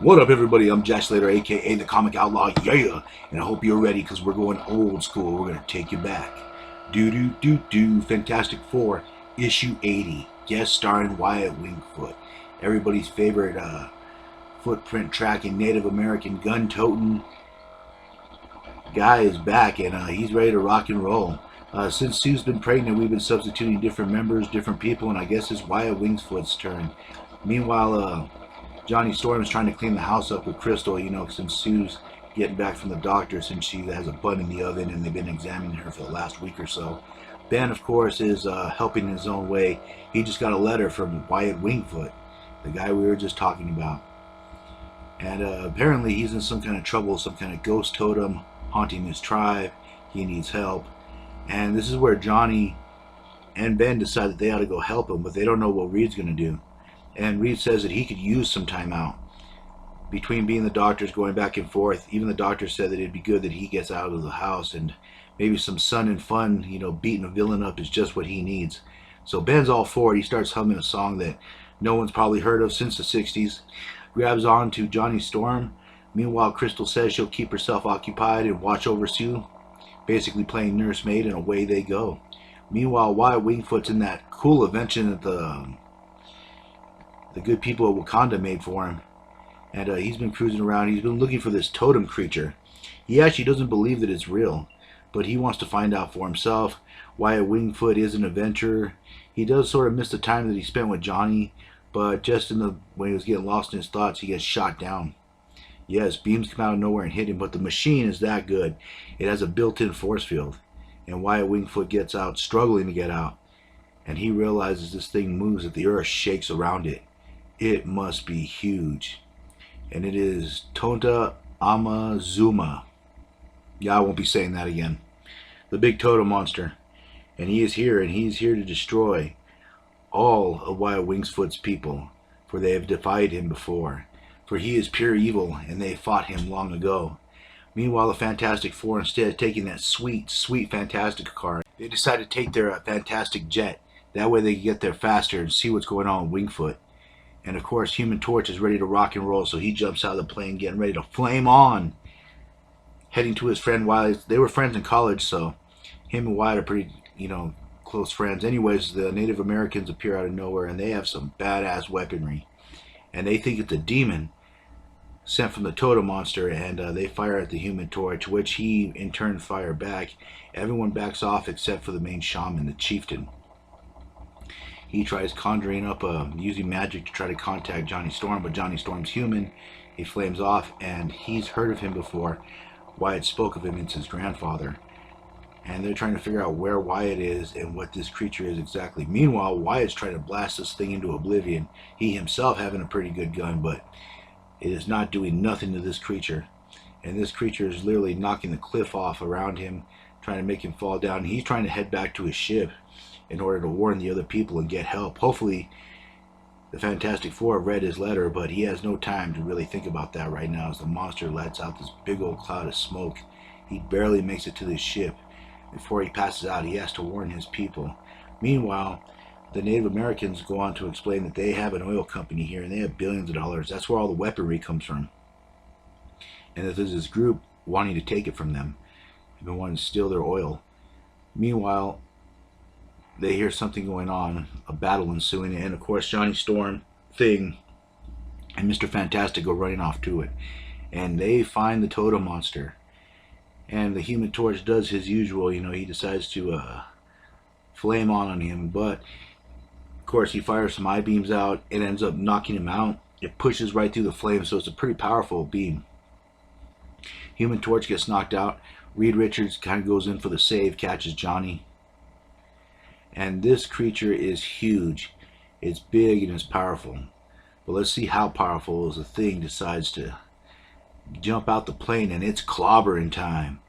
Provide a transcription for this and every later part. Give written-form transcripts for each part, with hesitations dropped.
What up, everybody? I'm Jack Slater, aka the Comic Outlaw, yeah! And I hope you're ready because we're going old school. We're going to take you back. Fantastic Four, issue 80, guest starring Wyatt Wingfoot. Everybody's favorite footprint tracking Native American gun toting guy is back, and he's ready to rock and roll. Since Sue's been pregnant, we've been substituting different members, different people, and I guess it's Wyatt Wingfoot's turn. Meanwhile, Johnny Storm is trying to clean the house up with Crystal, since Sue's getting back from the doctor, since she has a bun in the oven and they've been examining her for the last week or so. Ben, of course, is helping in his own way. He just got a letter from Wyatt Wingfoot, the guy we were just talking about. And apparently he's in some kind of trouble, some kind of ghost totem haunting his tribe. He needs help. And this is where Johnny and Ben decide that they ought to go help him, but they don't know what Reed's going to do. And Reed says that he could use some time out. Between being the doctors going back and forth, even the doctor said that it'd be good that he gets out of the house, and maybe some sun and fun, beating a villain up is just what he needs. So Ben's all for it. He starts humming a song that no one's probably heard of since the 60s. Grabs on to Johnny Storm. Meanwhile, Crystal says she'll keep herself occupied and watch over Sue, basically playing nursemaid, and away they go. Meanwhile, Wyatt Wingfoot's in that cool invention that the good people of Wakanda made for him. And he's been cruising around. He's been looking for this totem creature. He actually doesn't believe that it's real, but he wants to find out for himself. Wyatt Wingfoot is an adventurer. He does sort of miss the time that he spent with Johnny, but just when he was getting lost in his thoughts, he gets shot down. Yes, beams come out of nowhere and hit him, but the machine is that good. It has a built-in force field. And Wyatt Wingfoot gets out, struggling to get out. And he realizes this thing moves, that the earth shakes around it. It must be huge. And it is Tonta Amazuma. Yeah, I won't be saying that again. The big totem monster. And he is here, and he's here to destroy all of Wyatt Wingfoot's people, for they have defied him before. For he is pure evil, and they fought him long ago. Meanwhile, the Fantastic Four, instead of taking that sweet, sweet Fantastic car, they decide to take their Fantastic Jet. That way they can get there faster and see what's going on with Wingfoot. And of course, Human Torch is ready to rock and roll, so he jumps out of the plane, getting ready to flame on, heading to his friend Wyatt. They were friends in college, so him and Wyatt are pretty, close friends. Anyways, the Native Americans appear out of nowhere, and they have some badass weaponry. And they think it's a demon sent from the totem monster, and they fire at the Human Torch, which he in turn fire back. Everyone backs off except for the main shaman, the chieftain. He tries conjuring up, using magic to try to contact Johnny Storm, but Johnny Storm's human. He flames off, and he's heard of him before. Wyatt spoke of him as his grandfather. And they're trying to figure out where Wyatt is and what this creature is exactly. Meanwhile, Wyatt's trying to blast this thing into oblivion. He himself having a pretty good gun, but it is not doing nothing to this creature. And this creature is literally knocking the cliff off around him, trying to make him fall down. He's trying to head back to his ship in order to warn the other people and get help. Hopefully, the Fantastic Four read his letter, but he has no time to really think about that right now as the monster lets out this big old cloud of smoke. He barely makes it to the ship. Before he passes out, he has to warn his people. Meanwhile, the Native Americans go on to explain that they have an oil company here and they have billions of dollars. That's where all the weaponry comes from. And that there's this group wanting to take it from them. They've been wanting to steal their oil. Meanwhile, they hear something going on, a battle ensuing, and of course Johnny Storm, Thing, and Mr. Fantastic go running off to it. And they find the totem monster. And the Human Torch does his usual, he decides to flame on him, but of course he fires some eye beams out. It ends up knocking him out. It pushes right through the flame, so it's a pretty powerful beam. Human Torch gets knocked out. Reed Richards kind of goes in for the save, catches Johnny. And this creature is huge. It's big and it's powerful. But let's see how powerful as the Thing decides to jump out the plane, and it's clobbering time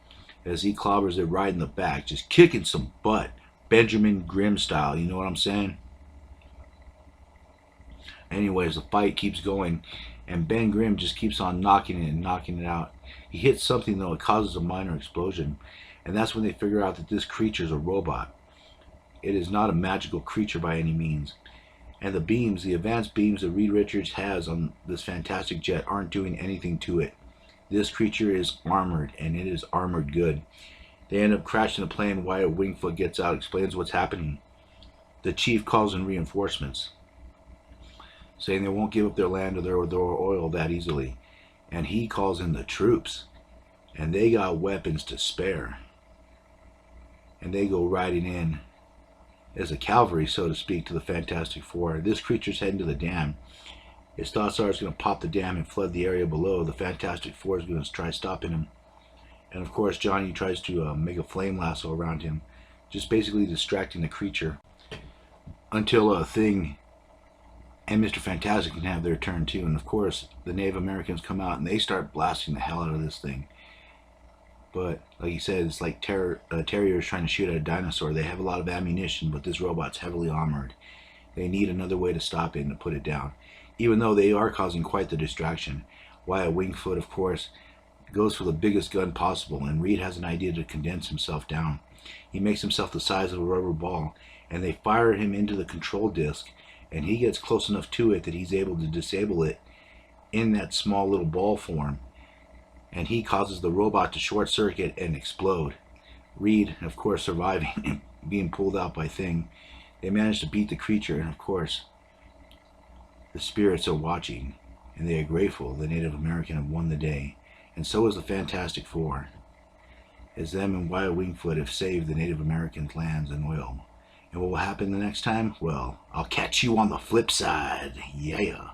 as he clobbers it right in the back, just kicking some butt, Benjamin Grimm style, you know what I'm saying? Anyways, the fight keeps going, and Ben Grimm just keeps on knocking it and knocking it out. He hits something, though. It causes a minor explosion, and that's when they figure out that this creature is a robot. It is not a magical creature by any means. And the beams, the advanced beams that Reed Richards has on this fantastic jet aren't doing anything to it. This creature is armored, and it is armored good. They end up crashing the plane. Wyatt Wingfoot gets out, explains what's happening. The chief calls in reinforcements, saying they won't give up their land or their oil that easily. And he calls in the troops, and they got weapons to spare. And they go riding in as a cavalry, so to speak, to the Fantastic Four. This creature's heading to the dam. His thoughts are it's going to pop the dam and flood the area below. The Fantastic Four is going to try stopping him. And of course, Johnny tries to make a flame lasso around him, just basically distracting the creature until Thing and Mr. Fantastic can have their turn too. And of course, the Native Americans come out and they start blasting the hell out of this thing. But like he said, it's like terriers trying to shoot at a dinosaur. They have a lot of ammunition, but this robot's heavily armored. They need another way to stop it and to put it down, even though they are causing quite the distraction. Wyatt Wingfoot, of course, goes for the biggest gun possible, and Reed has an idea to condense himself down. He makes himself the size of a rubber ball, and they fire him into the control disc, and he gets close enough to it that he's able to disable it in that small little ball form, and he causes the robot to short circuit and explode. Reed, of course, surviving and being pulled out by Thing. They manage to beat the creature, and of course, the spirits are watching, and they are grateful the Native American have won the day. And so is the Fantastic Four, as them and Wyatt Wingfoot have saved the Native Americans' lands and oil. And what will happen the next time? Well, I'll catch you on the flip side. Yeah.